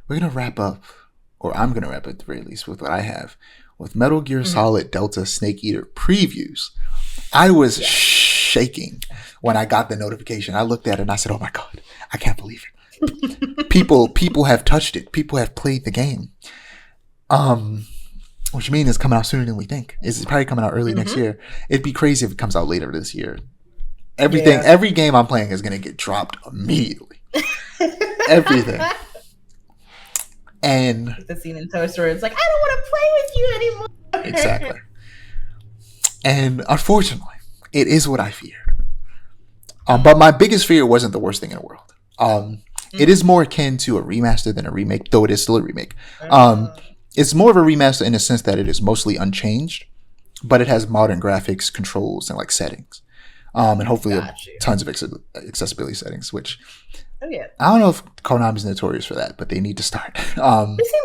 we're gonna wrap up, or I'm gonna wrap up at the very least with what I have with Metal Gear Mhm. Solid Delta Snake Eater previews. I was Yeah. shaking when I got the notification. I looked at it and I said, "Oh my god, I can't believe it! People have touched it. People have played the game." Um, which means it's coming out sooner than we think. It's probably coming out early next Mhm. year. It'd be crazy if it comes out later this year. Yeah. Every game I'm playing is gonna get dropped immediately. Everything. And The scene in Toy Story, it's like, I don't want to play with you anymore. exactly. And unfortunately, it is what I feared. But my biggest fear wasn't the worst thing in the world. It is more akin to a remaster than a remake, though it is still a remake. It's more of a remaster in the sense that it is mostly unchanged, but it has modern graphics, controls, and like settings, and hopefully Got you. tons of accessibility settings. Which Oh yeah. I don't know if Konami's notorious for that, but they need to start. They seem.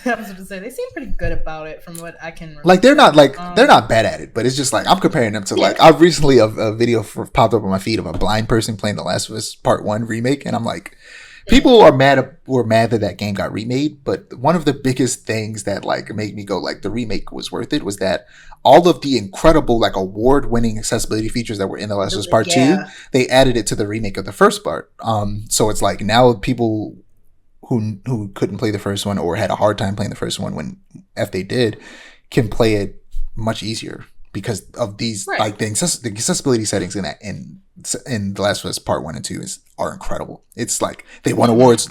I was going to say they seem pretty good about it, from what I can remember. Like they're not bad at it, but it's just like I'm comparing them to like I've recently a video popped up on my feed of a blind person playing The Last of Us Part 1 remake, and I'm like, people were mad that game got remade, but one of the biggest things that like made me go like the remake was worth it was that all of the incredible like award-winning accessibility features that were in The Last of Us Part 2, they added it to the remake of the first part. So it's like now people who couldn't play the first one or had a hard time playing the first one when if they did can play it much easier because of these like the accessibility settings in that in The Last of Us Part 1 and 2 are incredible. It's like they won awards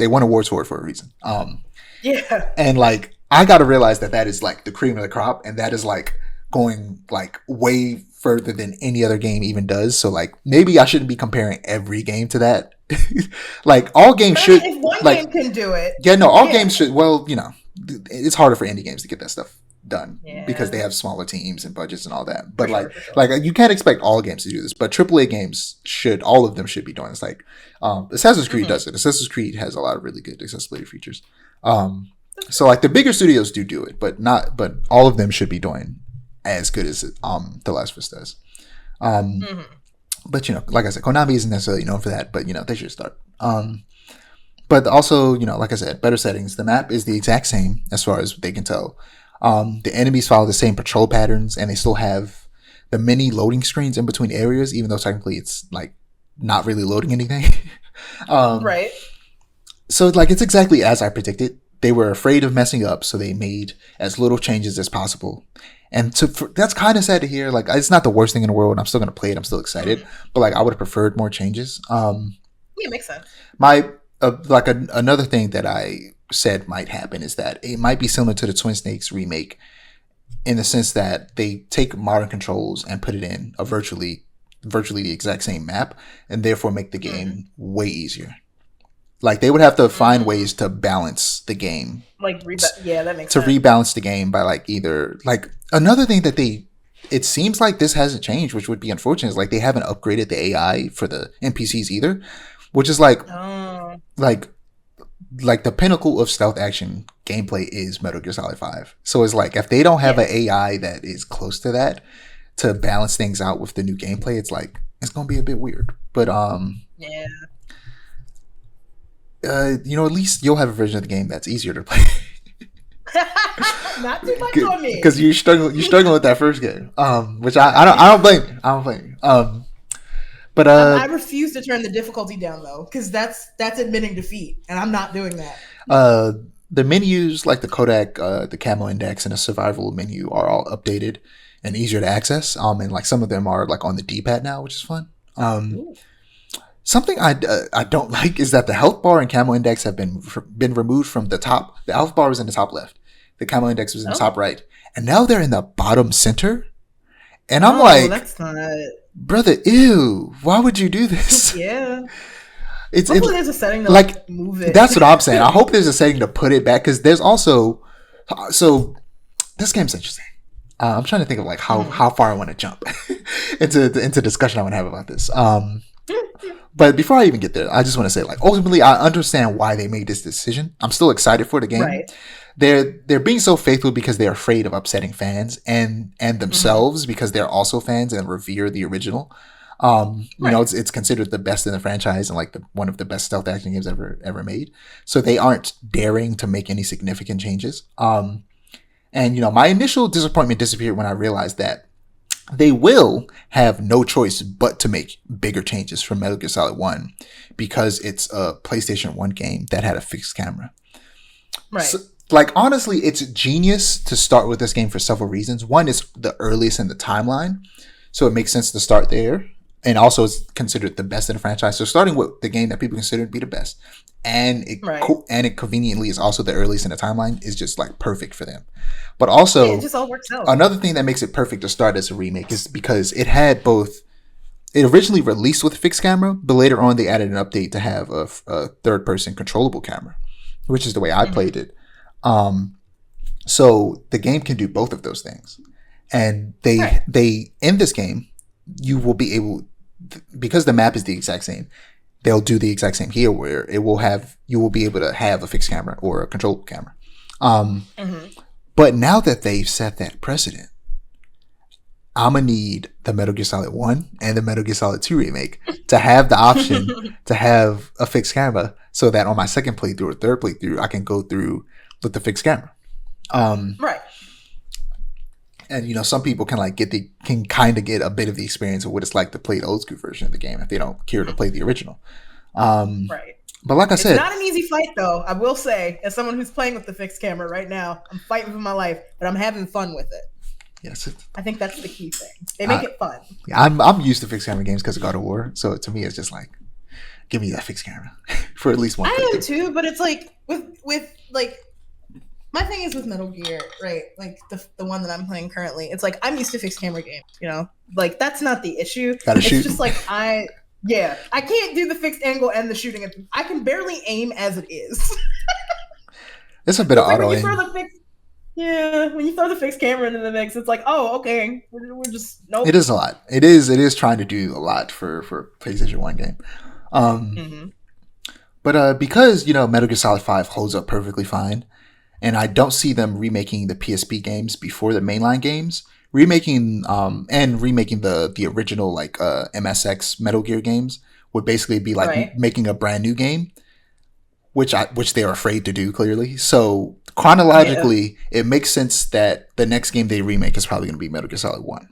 for it for a reason. And like I got to realize that is like the cream of the crop, and that is like going like way further than any other game even does. So like maybe I shouldn't be comparing every game to that. Like all games should. If one like, game can do it, yeah, no, all games should. Well, you know, it's harder for indie games to get that stuff done because they have smaller teams and budgets and all that. But like you can't expect all games to do this. But AAA games should. All of them should be doing this. Like Assassin's Creed does it. Assassin's Creed has a lot of really good accessibility features. So like the bigger studios do it, but all of them should be doing as good as The Last of Us does. But you know, like I said, Konami isn't necessarily known for that, but you know, they should start. But also, you know, like I said, better settings. The map is the exact same as far as they can tell. The enemies follow the same patrol patterns, and they still have the mini loading screens in between areas, even though technically it's like not really loading anything. right? So like it's exactly as I predicted. They were afraid of messing up, so they made as little changes as possible. And that's kind of sad to hear. Like, it's not the worst thing in the world. I'm still going to play it. I'm still excited. But, like, I would have preferred more changes. Yeah, makes sense. Another thing that I said might happen is that it might be similar to the Twin Snakes remake in the sense that they take modern controls and put it in a virtually the exact same map and therefore make the game way easier. Like, they would have to find ways to balance the game. Like, that makes sense. To rebalance the game by, like, either... Like, another thing that it seems like this hasn't changed, which would be unfortunate, is, like, they haven't upgraded the AI for the NPCs either, which is, like... Like, the pinnacle of stealth action gameplay is Metal Gear Solid 5. So it's, like, if they don't have an AI that is close to that to balance things out with the new gameplay, it's, like, it's gonna be a bit weird. But, yeah. You know, at least you'll have a version of the game that's easier to play. Not too much on me, because you're struggling with that first game, which I don't blame you. But I refuse to turn the difficulty down though, because that's admitting defeat, and I'm not doing that. The menus like the Kodak, the Camo Index, and the Survival menu are all updated and easier to access. And like some of them are like on the D-pad now, which is fun. Something I don't like is that the health bar and Camo Index have been removed from the top. The health bar was in the top left. The Camo Index was in the top right. And now they're in the bottom center. And I'm like, that's not... brother, ew, why would you do this? Yeah. Hopefully there's a setting to like move it. That's what I'm saying. I hope there's a setting to put it back, because there's also... So, this game's interesting. I'm trying to think of like how far I want to jump into discussion I want to have about this. But before I even get there, I just want to say, like, ultimately, I understand why they made this decision. I'm still excited for the game. Right. They're being so faithful because they're afraid of upsetting fans and themselves because they're also fans and revere the original. You know, it's considered the best in the franchise and like one of the best stealth action games ever made. So they aren't daring to make any significant changes. And you know, my initial disappointment disappeared when I realized that they will have no choice but to make bigger changes from Metal Gear Solid 1 because it's a PlayStation 1 game that had a fixed camera. Right. So, like, honestly, it's genius to start with this game for several reasons. One, it's the earliest in the timeline, so it makes sense to start there. And also, it's considered the best in the franchise. So starting with the game that people consider to be the best, and it conveniently is also the earliest in the timeline, is just like perfect for them. But also, it just all works out. Another thing that makes it perfect to start as a remake is because it had both. It originally released with a fixed camera, but later on they added an update to have a third-person controllable camera, which is the way I played it. So the game can do both of those things, and they in this game you will be able, because the map is the exact same, they'll do the exact same here where you will be able to have a fixed camera or a controllable camera. But now that they've set that precedent, I'm gonna need the Metal Gear Solid 1 and the Metal Gear Solid 2 remake to have the option to have a fixed camera, so that on my second playthrough or third playthrough I can go through with the fixed camera. Right. And you know, some people can kind of get a bit of the experience of what it's like to play the old school version of the game if they don't care to play the original. Right. But like I said, it's not an easy fight though. I will say, as someone who's playing with the fixed camera right now, I'm fighting for my life, but I'm having fun with it. Yes, I think that's the key thing. They make it fun. Yeah, I'm used to fixed camera games because of God of War, so to me it's just like, give me that fixed camera for at least one. I am too, but it's like with like. My thing is with Metal Gear, right? Like the one that I'm playing currently, it's like I'm used to fixed camera games, you know? Like that's not the issue. Gotta it's shoot. Just like I can't do the fixed angle and the shooting. I can barely aim as it is. It's a bit of auto aim. When you throw the fixed camera into the mix, it's like, oh, okay, we're just nope. It is a lot. It is trying to do a lot for PlayStation 1 game. But because you know Metal Gear Solid 5 holds up perfectly fine. And I don't see them remaking the PSP games before the mainline games. Remaking the original like MSX Metal Gear games would basically be like making a brand new game, which they're afraid to do clearly. So chronologically, it makes sense that the next game they remake is probably going to be Metal Gear Solid 1.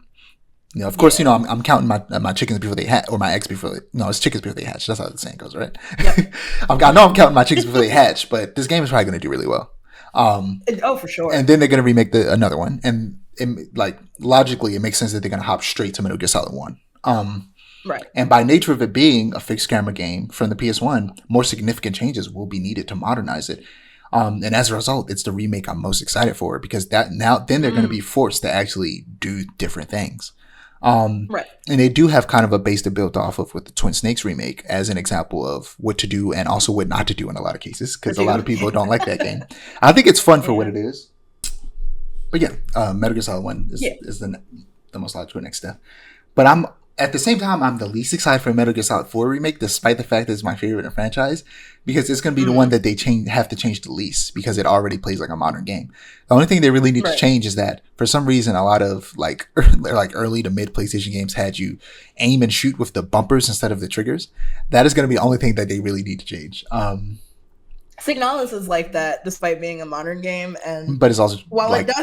You know, of course, you know I'm counting my chickens before they hatch, or my eggs before it's chickens before they hatch. That's how the saying goes, right? Yep. I know I'm counting my chickens before they hatch, but this game is probably going to do really well. For sure. And then they're going to remake another one, and like logically, it makes sense that they're going to hop straight to Metal Gear Solid 1. Right. And by nature of it being a fixed camera game from the PS1, more significant changes will be needed to modernize it. And as a result, it's the remake I'm most excited for, because then they're going to be forced to actually do different things. Right. And they do have kind of a base to build off of with the Twin Snakes remake as an example of what to do and also what not to do in a lot of cases, because a lot of people don't like that game. I think it's fun for what it is. But yeah, Metal Gear Solid 1 is the most logical next step. But at the same time, I'm the least excited for Metal Gear Solid 4 remake, despite the fact that it's my favorite in the franchise, because it's going to be the one that they have to change the least, because it already plays like a modern game. The only thing they really need to change is that for some reason, a lot of like early to mid PlayStation games had you aim and shoot with the bumpers instead of the triggers. That is going to be the only thing that they really need to change. Signalis is like that, despite being a modern game, but it's also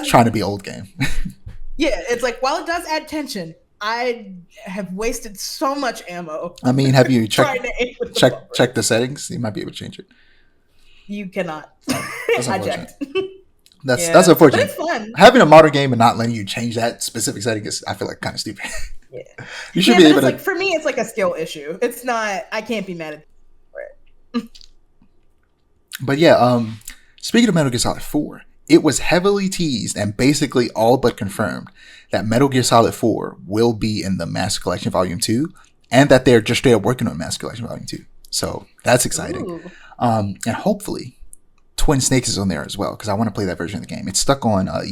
trying to be old game. Yeah, it's like while it does add tension, I have wasted so much ammo. I mean, have you check the settings? You might be able to change it. You cannot. I checked. That's unfortunate. But it's fun. Having a modern game and not letting you change that specific setting is, I feel like, kind of stupid. Yeah. You should be able to. Like, for me, it's like a skill issue. It's not. I can't be mad at it. But yeah, speaking of Metal Gear Solid 4, it was heavily teased and basically all but confirmed that Metal Gear Solid 4 will be in the Master Collection Volume 2, and that they're just straight up working on Master Collection Volume 2. So that's exciting. And hopefully Twin Snakes is on there as well, because I want to play that version of the game. It's stuck on I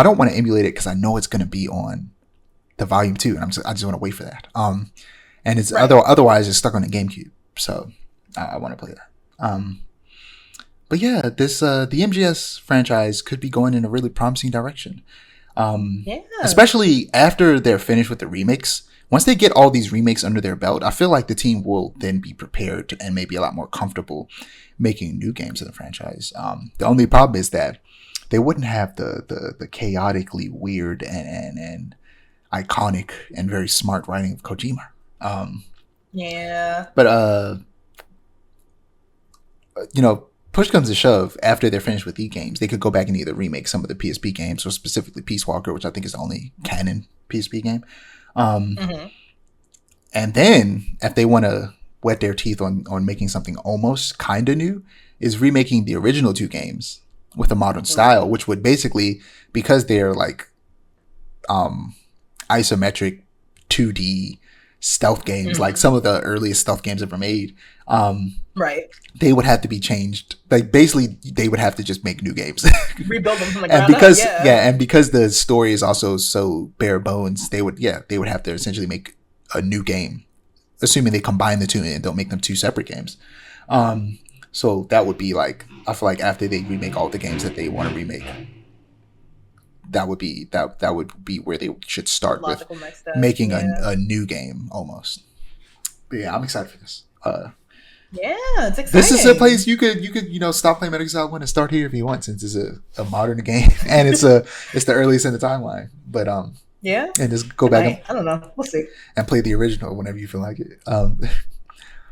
don't want to emulate it because I know it's going to be on the Volume 2, and I just want to wait for that. And it's otherwise it's stuck on the GameCube, so I want to play that. But yeah, the MGS franchise could be going in a really promising direction. Especially after they're finished with the remakes, once they get all these remakes under their belt, I feel like the team will then be prepared and maybe a lot more comfortable making new games in the franchise. The only problem is that they wouldn't have the chaotically weird and iconic and very smart writing of Kojima. Yeah. But push comes to shove, after they're finished with these games, they could go back and either remake some of the PSP games, or specifically Peace Walker, which I think is the only canon PSP game. And then, if they want to wet their teeth on making something almost kind of new, is remaking the original 2 games with a modern style, which would basically, because they're like isometric 2D stealth games, like some of the earliest stealth games ever made, right, they would have to be changed. Like, basically, they would have to just make new games, rebuild them from the and ground because up, yeah. and because the story is also so bare bones, they would have to essentially make a new game, assuming they combine the 2 and don't make them 2 separate games. So that would be like, I feel like after they remake all the games that they want to remake, that would be where they should start with making a new game almost. But yeah, I'm excited for this. Yeah, it's exciting. This is a place you could stop playing Metal Gear Solid 1 and start here if you want, since it's a modern game and it's the earliest in the timeline. But yeah, and just go back. I don't know. We'll see. And play the original whenever you feel like it.